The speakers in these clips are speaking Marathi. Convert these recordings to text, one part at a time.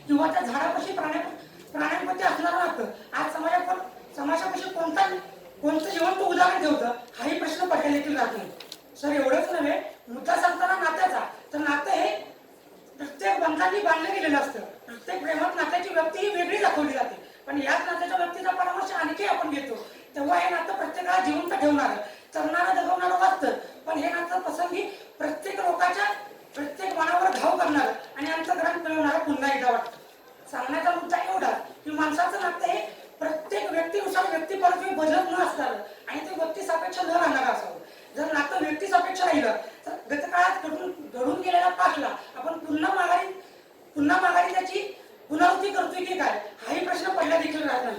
किंवा त्या झाडापाशी प्राण्यांप्रती असणारं नातं आज समाजापाशी कोणतं जिवंत उदाहरण ठेवतं हाही प्रश्न पडलेला देखील राहत नाही. सर एवढंच नव्हे, मुद्दा सांगताना नात्याचा, तर नातं हे प्रत्येक बंधांनी बांधलं गेलेलं असतं. प्रत्येक प्रेमात नात्याची व्यक्ती ही वेगळी दाखवली जाते, पण याच नात्याच्या व्यक्तीचा परामर्श आणखी आपण घेतो तेव्हा हे नातं प्रत्येकाला जिवंत ठेवणारं, चलणारं जगवणारं वाटतं. पण हे नातं प्रसंगी प्रत्येक मनावर घाव करणारं आणि अंतःकरण मिळवणारं पुन्हा एकदा वाटतं. सांगण्याचा मुद्दा एवढाच की माणसाचं नातं हे प्रत्येक व्यक्तीनुसार व्यक्तिपरत्वे बदलत न असणारं आणि ते व्यक्ती सापेक्ष न राहणारं असावं. जर नातं व्यक्ती सापेक्ष राहिलं तर गतकाळात घडून गेलेल्या पाठला आपण पुन्हा माघारी त्याची पुनरावृत्ती करतोय की काय हाही प्रश्न पहिला देखील राहत नाही.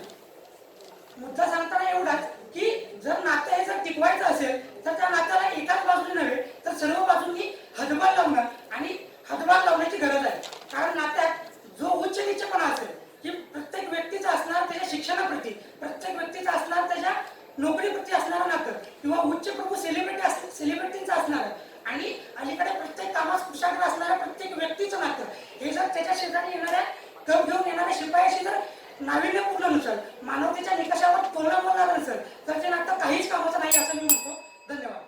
मुद्दा सांगताना एवढाच की जर नातं हे जर टिकवायचं असेल तर त्या नात्याला एकाच बाजूने नव्हे तर सर्व बाजूंनी हातभार लावण्याची गरज आहे. कारण नात्यात जो उच्च नीचपणा असेल की प्रत्येक व्यक्तीचा असणार त्याच्या शिक्षणाप्रती, प्रत्येक व्यक्तीचा असणार त्याच्या नोकरीप्रती असणारं नातं, किंवा उच्च प्रभू सेलिब्रिटींचं असणार आणि अलीकडे प्रत्येक कामास कुशाग्र असणाऱ्या प्रत्येक व्यक्तीचं नातं हे जर त्याच्या शेजारी येणाऱ्या कप घेऊन येणाऱ्या शिपायाशी जर नाविन्यपूर्ण नसेल, मानवतेच्या निकषावर तोलणं बोलणार नसेल तर ते नातं काहीच कामाचं नाही असं मी म्हणतो. धन्यवाद.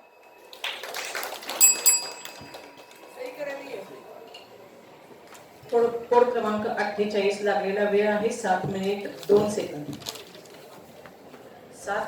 कोड क्रमांक 48 लागलेला वेळ आहे 7 मिनिट 2 सेकंद. 7